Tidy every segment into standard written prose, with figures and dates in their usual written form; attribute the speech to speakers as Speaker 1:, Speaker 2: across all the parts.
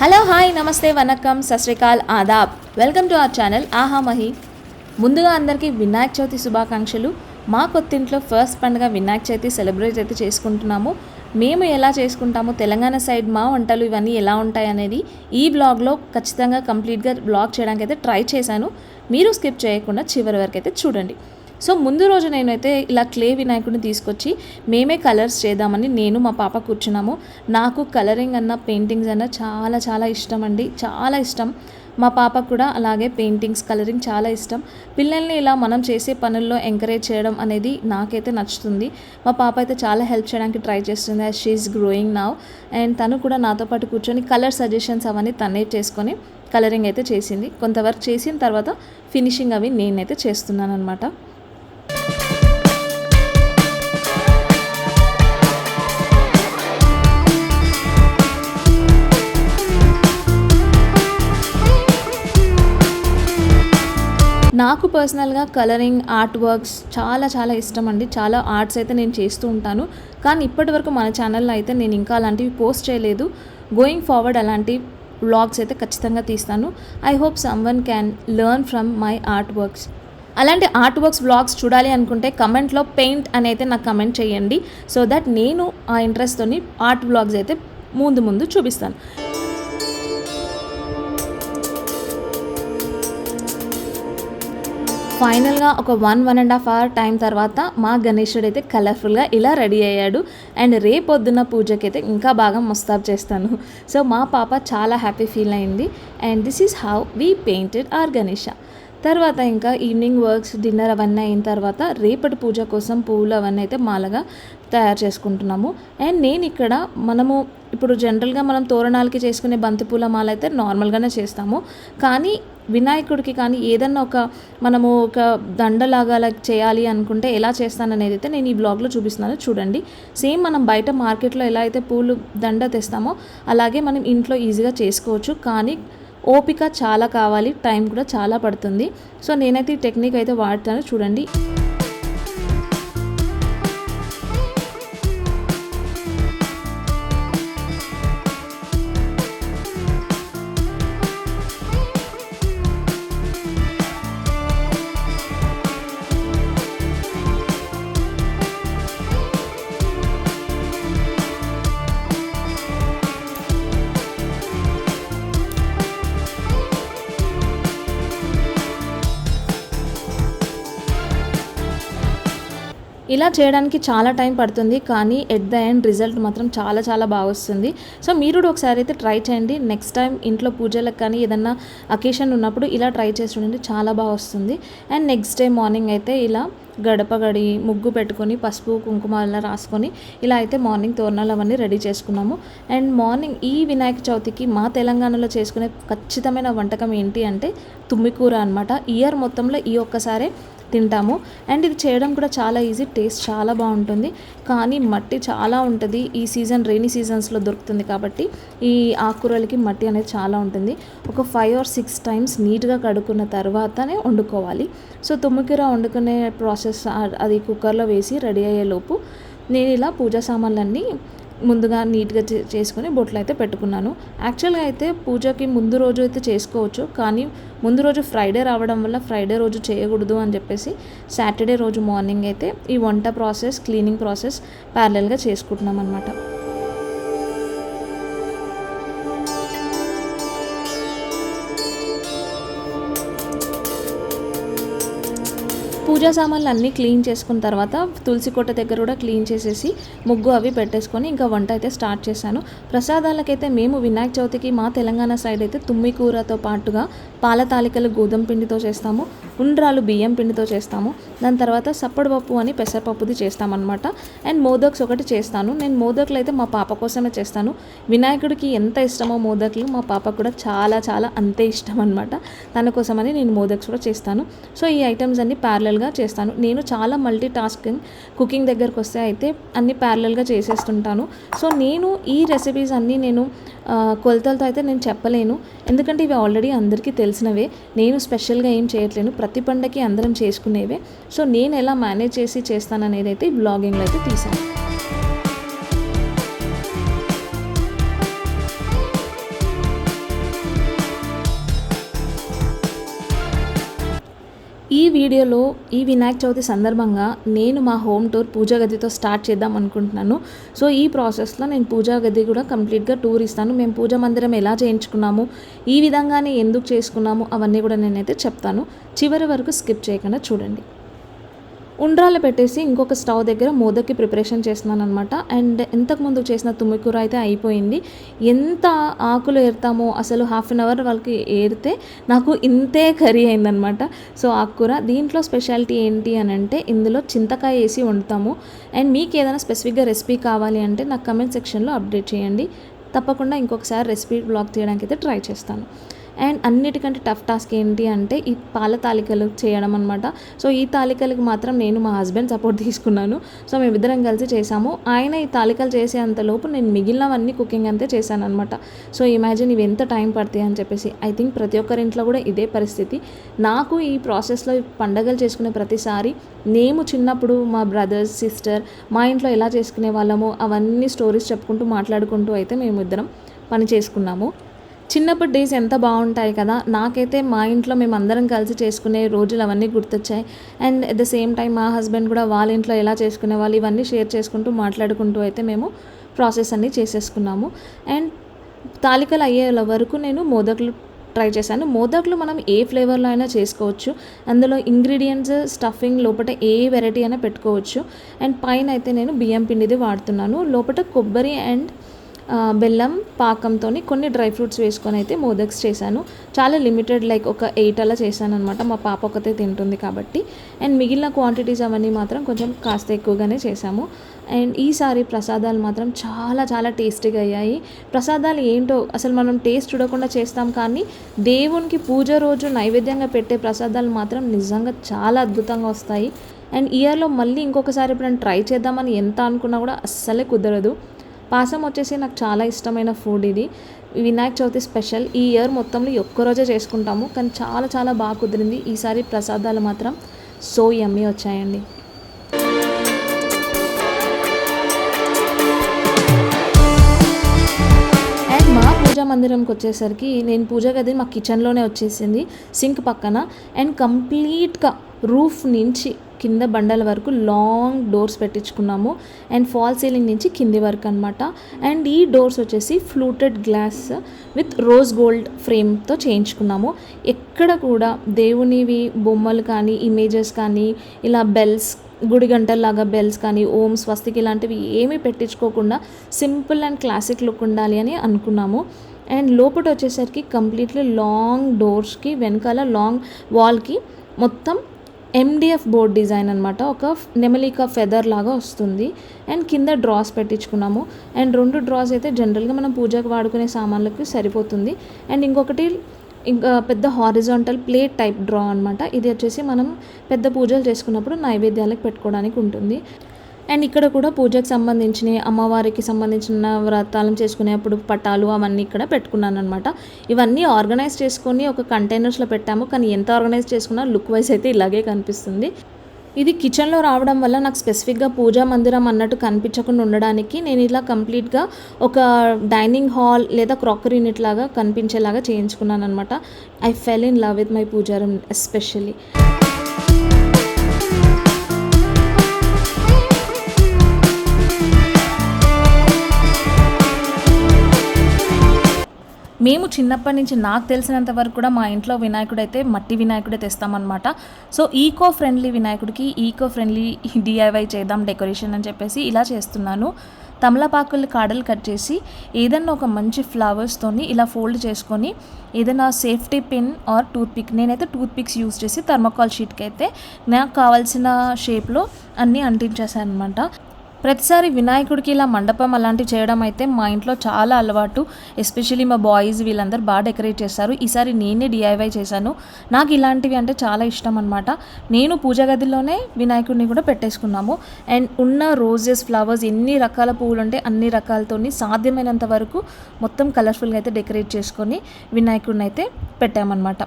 Speaker 1: Hello hi నమస్తే వనక్కం సస్రీకాల్ ఆదాబ్ welcome to our channel Aaha Mahi. ముందుగా అందరికీ వినాయక చవితి శుభాకాంక్షలు. మా కొత్తింట్లో ఫస్ట్ పండుగ వినాయక చవితి సెలబ్రేట్ అయితే చేసుకుంటున్నాము. మేము ఎలా చేసుకుంటామో తెలంగాణ సైడ్ మా వంటలు ఇవన్నీ ఎలా ఉంటాయి అనేది ఈ బ్లాగ్లో ఖచ్చితంగా కంప్లీట్గా బ్లాగ్ చేయడానికి అయితే ట్రై చేశాను. మీరు స్కిప్ చేయకుండా చివరి వరకు అయితే చూడండి. సో ముందు రోజు నేనైతే ఇలా క్లే వినాయకుడిని తీసుకొచ్చి మేమే కలర్స్ చేద్దామని నేను మా పాప కూర్చున్నాము. నాకు కలరింగ్ అన్న పెయింటింగ్స్ అన్న చాలా చాలా ఇష్టం అండి, చాలా ఇష్టం. మా పాపకు కూడా అలాగే పెయింటింగ్స్ కలరింగ్ చాలా ఇష్టం. పిల్లల్ని ఇలా మనం చేసే పనుల్లో ఎంకరేజ్ చేయడం అనేది నాకైతే నచ్చుతుంది. మా పాప అయితే చాలా హెల్ప్ చేయడానికి ట్రై చేస్తుంది as she is growing now. And తను కూడా నాతో పాటు కూర్చొని కలర్ సజెషన్స్ అవన్నీ తనే చేసుకొని కలరింగ్ అయితే చేసింది. కొంతవరకు చేసిన తర్వాత ఫినిషింగ్ అవి నేనైతే చేస్తున్నాను అనమాట. నాకు పర్సనల్గా కలరింగ్ ఆర్ట్ వర్క్స్ చాలా చాలా ఇష్టం అండి. చాలా ఆర్ట్స్ అయితే నేను చేస్తూ ఉంటాను. కానీ ఇప్పటివరకు మన ఛానల్లో అయితే నేను ఇంకా అలాంటివి పోస్ట్ చేయలేదు. గోయింగ్ ఫార్వర్డ్ అలాంటి వ్లాగ్స్ అయితే ఖచ్చితంగా తీస్తాను. I hope someone can learn from my art works. అలాంటి ఆర్ట్ వర్క్స్ వ్లాగ్స్ చూడాలి అనుకుంటే కమెంట్లో పెయింట్ అని అయితే నాకు కమెంట్ చేయండి. సో దట్ నేను ఆ ఇంట్రెస్ట్తోని ఆర్ట్ వ్లాగ్స్ అయితే ముందు చూపిస్తాను. ఫైనల్గా ఒక 1.5 అవర్ టైం తర్వాత మా గణేశుడు అయితే కలర్ఫుల్గా ఇలా రెడీ అయ్యాడు. అండ్ రేపొద్దున్న పూజకి అయితే ఇంకా బాగా ముస్తాబ్ చేస్తాను. సో మా పాప చాలా హ్యాపీ ఫీల్ అయింది. And this is how we painted our Ganesha. తర్వాత ఇంకా ఈవినింగ్ వర్క్స్ డిన్నర్ అవన్నీ అయిన తర్వాత రేపటి పూజ కోసం పువ్వులు అవన్నీ అయితే మాలగా తయారు చేసుకుంటున్నాము. అండ్ నేను ఇక్కడ మనము ఇప్పుడు జనరల్గా మనం తోరణాలకి చేసుకునే బంతిపూల మాల అయితే నార్మల్గానే చేస్తాము. కానీ వినాయకుడికి కానీ ఏదన్నా మనము ఒక దండలాగా చేయాలి అనుకుంటే ఎలా చేస్తాననేది అయితే నేను ఈ బ్లాగ్లో చూపిస్తున్నాను చూడండి. సేమ్ మనం బయట మార్కెట్లో ఎలా అయితే పూలు దండ తెస్తామో అలాగే మనం ఇంట్లో ఈజీగా చేసుకోవచ్చు. కానీ ఓపిక చాలా కావాలి, టైం కూడా చాలా పడుతుంది. సో నేనైతే ఈ టెక్నిక్ అయితే వాడతాను చూడండి. ఇలా చేయడానికి చాలా టైం పడుతుంది, కానీ ఎట్ ద ఎండ్ రిజల్ట్ మాత్రం చాలా చాలా బాగా వస్తుంది. సో మీరు కూడా ఒకసారి అయితే ట్రై చేయండి. నెక్స్ట్ టైం ఇంట్లో పూజలకు కానీ ఏదన్నా అకేషన్ ఉన్నప్పుడు ఇలా ట్రై చేసి చూడండి, చాలా బాగా వస్తుంది. అండ్ నెక్స్ట్ డే మార్నింగ్ అయితే ఇలా గడప గడి ముగ్గు పెట్టుకొని పసుపు కుంకుమ అలా రాసుకొని ఇలా అయితే మార్నింగ్ తోరణాలు అవన్నీ రెడీ చేసుకున్నాము. అండ్ మార్నింగ్ ఈ వినాయక చవితికి మా తెలంగాణలో చేసుకునే ఖచ్చితమైన వంటకం ఏంటి అంటే తుమ్మికూర అనమాట. ఇయర్ మొత్తంలో ఈ ఒక్కసారే తింటాము. అండ్ ఇది చేయడం కూడా చాలా ఈజీ, టేస్ట్ చాలా బాగుంటుంది. కానీ మట్టి చాలా ఉంటుంది. ఈ సీజన్ రెయినీ సీజన్స్లో దొరుకుతుంది కాబట్టి ఈ ఆకుకూరలకి మట్టి అనేది చాలా ఉంటుంది. ఒక 5 or 6 టైమ్స్ నీట్గా కడుక్కున్న తర్వాతనే వండుకోవాలి. సో తుమ్మికూర వండుకునే ప్రాసెస్ అది కుక్కర్లో వేసి రెడీ అయ్యేలోపు నేను ఇలా పూజా సామాన్లన్నీ ముందుగా నీట్గా చేసుకొని బొట్లు అయితే పెట్టుకున్నాను. యాక్చువల్గా అయితే పూజకి ముందు రోజు అయితే చేసుకోవచ్చు, కానీ ముందు రోజు ఫ్రైడే రావడం వల్ల ఫ్రైడే రోజు చేయకూడదు అని చెప్పేసి సాటర్డే రోజు మార్నింగ్ అయితే ఈ వంట ప్రాసెస్ క్లీనింగ్ ప్రాసెస్ ప్యారలల్గా చేసుకుంటున్నాం అన్నమాట. పూజా సామాన్లు అన్నీ క్లీన్ చేసుకున్న తర్వాత తులసి కోట దగ్గర కూడా క్లీన్ చేసేసి ముగ్గు అవి పెట్టేసుకొని ఇంకా వంట అయితే స్టార్ట్ చేశాను. ప్రసాదాలకైతే మేము వినాయక చవితికి మా తెలంగాణ సైడ్ అయితే తుమ్మికూరతో పాటుగా పాల తాలికలు గోధుమ పిండితో చేస్తాము, ఉండ్రాలు బియ్యం పిండితో చేస్తాము. దాని తర్వాత సప్పడిపప్పు అని పెసరపప్పుది చేస్తామన్నమాట. అండ్ మోదక్స్ ఒకటి చేస్తాను. నేను మోదకులు అయితే మా పాప కోసమే చేస్తాను. వినాయకుడికి ఎంత ఇష్టమో మోదకులు మా పాపకు కూడా చాలా చాలా అంతే ఇష్టం అనమాట. తన కోసమని నేను మోదక్స్ కూడా చేస్తాను. సో ఈ ఐటమ్స్ అన్ని ప్యారలల్గా చేస్తాను. నేను చాలా మల్టీ టాస్కింగ్ కుకింగ్ దగ్గరకు వస్తే అయితే అన్ని ప్యారలల్గా చేసేస్తుంటాను. సో నేను ఈ రెసిపీస్ అన్నీ నేను కొలతలతో అయితే నేను చెప్పలేను, ఎందుకంటే ఇవి ఆల్రెడీ అందరికీ తెలిసినవే. నేను స్పెషల్గా ఏం చేయట్లేను, ప్రతి పండగకి అందరం చేసుకునేవే. సో నేను ఎలా మేనేజ్ చేసి చేస్తాననేది అయితే ఈ బ్లాగింగ్లో అయితే తీసాను. వీడియోలో ఈ వినాయక చవితి సందర్భంగా నేను మా హోమ్ టూర్ పూజా గదితో స్టార్ట్ చేద్దాం అనుకుంటున్నాను. సో ఈ ప్రాసెస్లో నేను పూజా గది కూడా కంప్లీట్గా టూర్ ఇస్తాను. మేము పూజా మందిరం ఎలా చేయించుకున్నాము, ఈ విధంగానే ఎందుకు చేసుకున్నాము అవన్నీ కూడా నేనైతే చెప్తాను. చివరి వరకు స్కిప్ చేయకుండా చూడండి. ఉండ్రాలు పెట్టేసి ఇంకొక స్టవ్ దగ్గర మోదక్కి ప్రిపరేషన్ చేస్తున్నాను అనమాట. అండ్ ఇంతకుముందు చేసిన తుమ్మికూర అయితే అయిపోయింది. ఎంత ఆకులు ఏరుతామో అసలు హాఫ్ అన్ అవర్ వాళ్ళకి ఏరితే నాకు ఇంతే కర్రీ అయిందనమాట. సో ఆకుకూర దీంట్లో స్పెషాలిటీ ఏంటి అని అంటే ఇందులో చింతకాయ వేసి వండుతాము. అండ్ మీకు ఏదైనా స్పెసిఫిక్గా రెసిపీ కావాలి అంటే నాకు కమెంట్ సెక్షన్లో అప్డేట్ చేయండి. తప్పకుండా ఇంకొకసారి రెసిపీ బ్లాగ్ తీయడానికి అయితే ట్రై చేస్తాను. అండ్ అన్నిటికంటే టఫ్ టాస్క్ ఏంటి అంటే ఈ పాల తాలికలు చేయడం అనమాట. సో ఈ తాలికలకి మాత్రం నేను మా హస్బెండ్ సపోర్ట్ తీసుకున్నాను. సో మేమిద్దరం కలిసి చేసాము. ఆయన ఈ తాలికలు చేసేంతలోపు నేను మిగిలినవన్నీ కుకింగ్ అంతే చేశాను అనమాట. సో ఇమాజిన్ ఇవి ఎంత టైం పడతాయి అని చెప్పేసి. ఐ థింక్ ప్రతి ఒక్కరింట్లో కూడా ఇదే పరిస్థితి. నాకు ఈ ప్రాసెస్లో పండగలు చేసుకునే ప్రతిసారి మేము చిన్నప్పుడు మా బ్రదర్స్ సిస్టర్ మా ఇంట్లో ఎలా చేసుకునే వాళ్ళము అవన్నీ స్టోరీస్ చెప్పుకుంటూ మాట్లాడుకుంటూ అయితే మేము ఇద్దరం పని చేసుకున్నాము. చిన్నప్పటి డేస్ ఎంత బాగుంటాయి కదా. నాకైతే మా ఇంట్లో మేము అందరం కలిసి చేసుకునే రోజులు అవన్నీ గుర్తొచ్చాయి. And at the same time మా హస్బెండ్ కూడా వాళ్ళ ఇంట్లో ఎలా చేసుకునే వాళ్ళు ఇవన్నీ షేర్ చేసుకుంటూ మాట్లాడుకుంటూ అయితే మేము ప్రాసెస్ అన్నీ చేసేసుకున్నాము. అండ్ తాలికలు అయ్యే వరకు నేను మోదకులు ట్రై చేశాను. మోదకులు మనం ఏ ఫ్లేవర్లో అయినా చేసుకోవచ్చు. అందులో ఇంగ్రీడియంట్స్ స్టఫింగ్ లోపల ఏ వెరైటీ అయినా పెట్టుకోవచ్చు. అండ్ పైన అయితే నేను బియ్యం పిండిది వాడుతున్నాను. లోపల కొబ్బరి అండ్ బెల్లం పాకంతో కొన్ని డ్రై ఫ్రూట్స్ వేసుకొని అయితే మోదక్స్ చేశాను. చాలా లిమిటెడ్ లైక్ ఒక 8 అలా చేశాను అనమాట. మా పాప ఒకతే తింటుంది కాబట్టి. అండ్ మిగిలిన క్వాంటిటీస్ అవన్నీ మాత్రం కొంచెం కాస్త ఎక్కువగానే చేశాము. అండ్ ఈసారి ప్రసాదాలు మాత్రం చాలా చాలా టేస్టీగా అయ్యాయి. ప్రసాదాలు ఏంటో అసలు మనం టేస్ట్ చూడకుండా చేస్తాం, కానీ దేవునికి పూజ రోజు నైవేద్యంగా పెట్టే ప్రసాదాలు మాత్రం నిజంగా చాలా అద్భుతంగా వస్తాయి. అండ్ ఇయర్లో మళ్ళీ ఇంకొకసారి ఎప్పుడైనా ట్రై చేద్దామని ఎంత అనుకున్నా కూడా అస్సలే కుదరదు. పాసం వచ్చేసి నాకు చాలా ఇష్టమైన ఫుడ్ ఇది. వినాయక చవితి స్పెషల్. ఈ ఇయర్ మొత్తంలో ఒక్కరోజే చేసుకుంటాము, కానీ చాలా చాలా బాగా కుదిరింది. ఈసారి ప్రసాదాలు మాత్రం సో యమ్మీ వచ్చాయండి. అండ్ మా పూజా మందిరంకి వచ్చేసరికి నేను పూజా గది మా కిచెన్లోనే వచ్చేసింది, సింక్ పక్కన. అండ్ కంప్లీట్గా రూఫ్ నుంచి కింద బండల వరకు లాంగ్ డోర్స్ పెట్టించుకున్నాము. అండ్ ఫాల్ సీలింగ్ నుంచి కింది వరకు అనమాట. అండ్ ఈ డోర్స్ వచ్చేసి fluted glass with rose gold ఫ్రేమ్తో చేయించుకున్నాము. ఎక్కడ కూడా దేవునివి బొమ్మలు కానీ ఇమేజెస్ కానీ ఇలా బెల్స్ గుడి గంటల్లాగా బెల్స్ కానీ ఓం స్వస్తికి ఇలాంటివి ఏమీ పెట్టించుకోకుండా సింపుల్ అండ్ క్లాసిక్ లుక్ ఉండాలి అని అనుకున్నాము. అండ్ లోపల వచ్చేసరికి కంప్లీట్లీ లాంగ్ డోర్స్కి వెనకాల లాంగ్ వాల్కి మొత్తం MDF బోర్డ్ డిజైన్ అనమాట. ఒక నెమలిక ఫెదర్ లాగా వస్తుంది. అండ్ కింద డ్రాస్ పెట్టించుకున్నాము. అండ్ 2 డ్రాస్ అయితే జనరల్గా మనం పూజకు వాడుకునే సామాన్లకి సరిపోతుంది. అండ్ ఇంకొకటి ఇంకా పెద్ద హారిజాంటల్ ప్లేట్ టైప్ డ్రా అనమాట. ఇది వచ్చేసి మనం పెద్ద పూజలు చేసుకున్నప్పుడు నైవేద్యాలకు పెట్టుకోవడానికి ఉంటుంది. అండ్ ఇక్కడ కూడా పూజకు సంబంధించిన అమ్మవారికి సంబంధించిన వ్రతాలను చేసుకునేప్పుడు పటాలు అవన్నీ ఇక్కడ పెట్టుకున్నాను అనమాట. ఇవన్నీ ఆర్గనైజ్ చేసుకొని ఒక కంటైనర్స్లో పెట్టాము, కానీ ఎంత ఆర్గనైజ్ చేసుకున్నా లుక్ వైజ్ అయితే ఇలాగే కనిపిస్తుంది. ఇది కిచెన్లో రావడం వల్ల నాకు స్పెసిఫిక్గా పూజా మందిరం అన్నట్టు కనిపించకుండా ఉండడానికి నేను ఇలా కంప్లీట్గా ఒక డైనింగ్ హాల్ లేదా క్రాకరీ యూనిట్ లాగా కనిపించేలాగా చేయించుకున్నాను అనమాట. I fell in love with my pooja room especially. మేము చిన్నప్పటి నుంచి నాకు తెలిసినంత వరకు కూడా మా ఇంట్లో వినాయకుడు అయితే మట్టి వినాయకుడే తెస్తామన్నమాట. సో ఈకో ఫ్రెండ్లీ వినాయకుడికి ఈకో ఫ్రెండ్లీ DIY చేద్దాం డెకరేషన్ అని చెప్పేసి ఇలా చేస్తున్నాను. తమలపాకులు కాడలు కట్ చేసి ఏదన్నా ఒక మంచి ఫ్లవర్స్తోని ఇలా ఫోల్డ్ చేసుకొని ఏదైనా safety pin or toothpick, నేనైతే టూత్ పిక్స్ యూజ్ చేసి థర్మోకాల్ షీట్కి అయితే నాకు కావాల్సిన షేప్లో అన్నీ అంటించేసాను అనమాట. ప్రతిసారి వినాయకుడికి ఇలా మండపం అలాంటివి చేయడం అయితే మా ఇంట్లో చాలా అలవాటు. ఎస్పెషల్లీ మా బాయ్స్ వీళ్ళందరూ బాగా డెకరేట్ చేస్తారు. ఈసారి నేనే DIY చేశాను. నాకు ఇలాంటివి అంటే చాలా ఇష్టం అనమాట. నేను పూజా గదిలోనే వినాయకుడిని కూడా పెట్టేసుకున్నాము. అండ్ ఉన్న రోజెస్ ఫ్లవర్స్ ఎన్ని రకాల పువ్వులు ఉంటే అన్ని రకాలతోని సాధ్యమైనంత వరకు మొత్తం కలర్ఫుల్గా అయితే డెకరేట్ చేసుకొని వినాయకుడిని అయితే పెట్టామన్నమాట.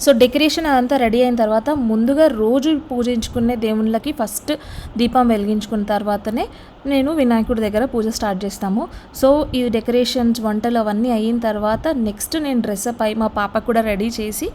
Speaker 1: సో డెకరేషన్ అదంతా రెడీ అయిన తర్వాత ముందుగా రోజు పూజించుకునే దేవుళ్ళకి ఫస్ట్ దీపం వెలిగించుకున్న తర్వాతనే నేను వినాయకుడి దగ్గర పూజ స్టార్ట్ చేస్తాము. సో ఈ డెకరేషన్స్ వంటలు అవన్నీ అయిన తర్వాత నెక్స్ట్ నేను డ్రెస్అప్ అయ్యి మా పాపకు కూడా రెడీ చేసి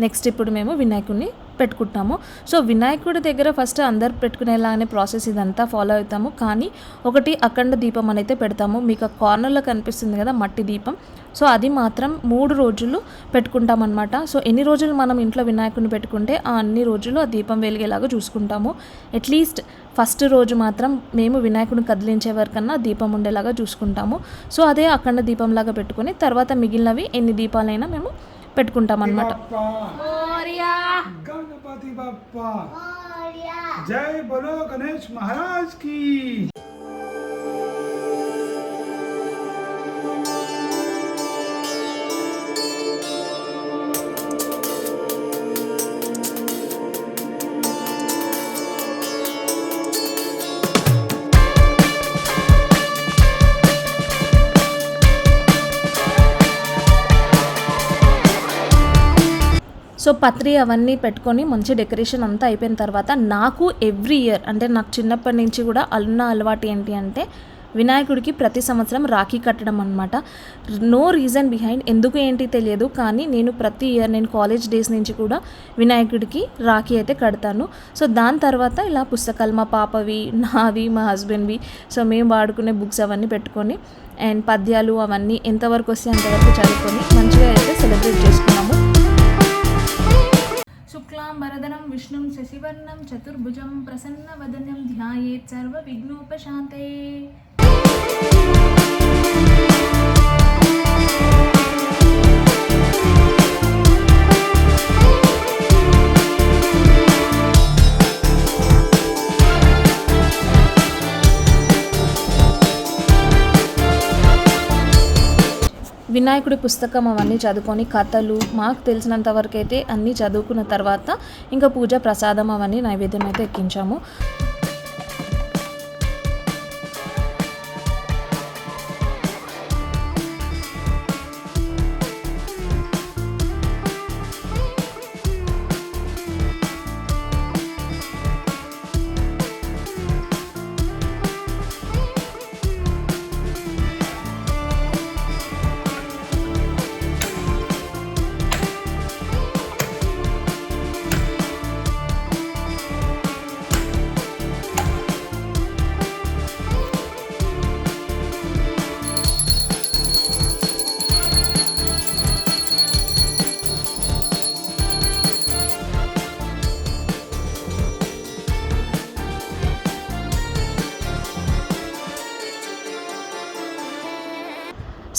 Speaker 1: నెక్స్ట్ ఇప్పుడు మేము వినాయకుడిని పెట్టుకుంటాము. సో వినాయకుడి దగ్గర ఫస్ట్ అందరు పెట్టుకునేలానే ప్రాసెస్ ఇదంతా ఫాలో అవుతాము. కానీ ఒకటి అఖండ దీపం అనేది పెడతాము. మీకు ఆ కార్నర్లో కనిపిస్తుంది కదా మట్టి దీపం, సో అది మాత్రం 3 రోజులు పెట్టుకుంటామన్నమాట. సో ఎన్ని రోజులు మనం ఇంట్లో వినాయకుడిని పెట్టుకుంటే ఆ అన్ని రోజులు ఆ దీపం వెలిగేలాగా చూసుకుంటాము. అట్లీస్ట్ ఫస్ట్ రోజు మాత్రం మేము వినాయకుడిని కదిలించే వరకన్నా దీపం ఉండేలాగా చూసుకుంటాము. సో అదే అఖండ దీపంలాగా పెట్టుకొని తర్వాత మిగిలినవి ఎన్ని దీపాలైనా మేము పెట్టుకుంటాం అన్నమాట.
Speaker 2: गणपति बप्पा जय बोलो गणेश महाराज की.
Speaker 1: సో పత్రి అవన్నీ పెట్టుకొని మంచి డెకరేషన్ అంతా అయిపోయిన తర్వాత నాకు ఎవ్రీ ఇయర్ అంటే నాకు చిన్నప్పటి నుంచి కూడా అలవాటు ఏంటి అంటే వినాయకుడికి ప్రతి సంవత్సరం రాఖీ కట్టడం అనమాట. నో రీజన్ బిహైండ్, ఎందుకు ఏంటి తెలియదు, కానీ నేను ప్రతి ఇయర్ నేను కాలేజ్ డేస్ నుంచి కూడా వినాయకుడికి రాఖీ అయితే కడతాను. సో దాని తర్వాత ఇలా పుస్తకాలు మా పాపవి, నావి, మా హస్బెండ్వి, సో మేము వాడుకునే బుక్స్ అవన్నీ పెట్టుకొని అండ్ పద్యాలు అవన్నీ ఎంతవరకు వస్తే అంతవరకు చదువుకొని మంచిగా అయితే సెలబ్రేట్ చేసుకున్నాము. శుక్లాంబరధరం విష్ణుం శశివర్ణం చతుర్భుజం ప్రసన్నవదనం ధ్యాయేత్ సర్వవిఘ్నోపశాంతయే. వినాయకుడి పుస్తకం అవన్నీ చదువుకొని కథలు మాకు తెలిసినంత వరకు అయితే అన్నీ చదువుకున్న తర్వాత ఇంకా పూజ ప్రసాదం అవన్నీ నైవేద్యం అయితే ఎక్కించాము.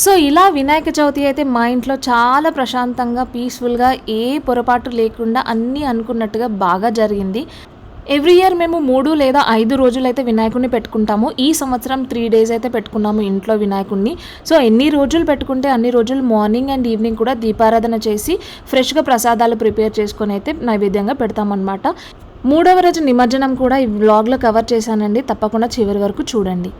Speaker 1: సో ఇలా వినాయక చవితి అయితే మా ఇంట్లో చాలా ప్రశాంతంగా పీస్ఫుల్గా ఏ పొరపాటు లేకుండా అన్నీ అనుకున్నట్టుగా బాగా జరిగింది. ఎవ్రీ ఇయర్ మేము 3 లేదా 5 రోజులు అయితే వినాయకుడిని పెట్టుకుంటాము. ఈ సంవత్సరం 3 days అయితే పెట్టుకున్నాము ఇంట్లో వినాయకుడిని. సో ఎన్ని రోజులు పెట్టుకుంటే అన్ని రోజులు మార్నింగ్ అండ్ ఈవినింగ్ కూడా దీపారాధన చేసి ఫ్రెష్గా ప్రసాదాలు ప్రిపేర్ చేసుకొని అయితే నైవేద్యంగా పెడతామన్నమాట. 3వ రోజు నిమజ్జనం కూడా ఈ వ్లాగ్లో కవర్ చేశానండి, తప్పకుండా చివరి వరకు చూడండి.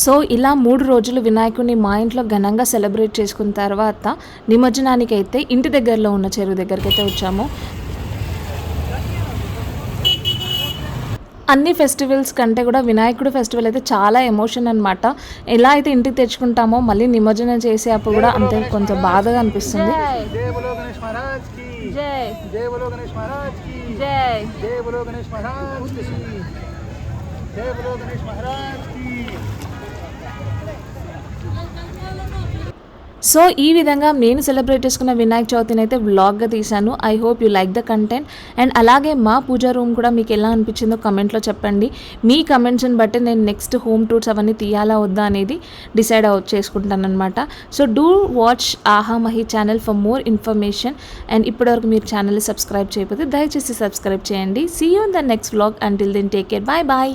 Speaker 1: సో ఇలా 3 రోజులు వినాయకుడిని మా ఇంట్లో ఘనంగా సెలబ్రేట్ చేసుకున్న తర్వాత నిమజ్జనానికి అయితే ఇంటి దగ్గరలో ఉన్న చెరువు దగ్గరికి అయితే వచ్చాము. అన్ని ఫెస్టివల్స్ కంటే కూడా వినాయకుడి ఫెస్టివల్ అయితే చాలా ఎమోషన్ అనమాట. ఎలా అయితే ఇంటికి తెచ్చుకుంటామో మళ్ళీ నిమజ్జనం చేసే అప్పుడు కూడా అంతే కొంచెం బాధగా అనిపిస్తుంది. సో ఈ విధంగా నేను సెలబ్రేట్ చేసుకున్న వినాయక చవితిని అయితే వ్లాగ్గా తీశాను. I hope you like the content. And అలాగే మా పూజా రూమ్ కూడా మీకు ఎలా అనిపించిందో కమెంట్లో చెప్పండి. మీ కమెంట్స్ని బట్టి నేను నెక్స్ట్ హోమ్ టూర్స్ అవన్నీ తీయాలా వద్దా అనేది డిసైడ్ చేసుకుంటాను అనమాట. So do watch Aha Mahi channel for more information. And ఇప్పటివరకు మీరు ఛానల్ని సబ్స్క్రైబ్ చేయకపోతే దయచేసి సబ్స్క్రైబ్ చేయండి. See you in the next vlog. Until then take care. Bye bye.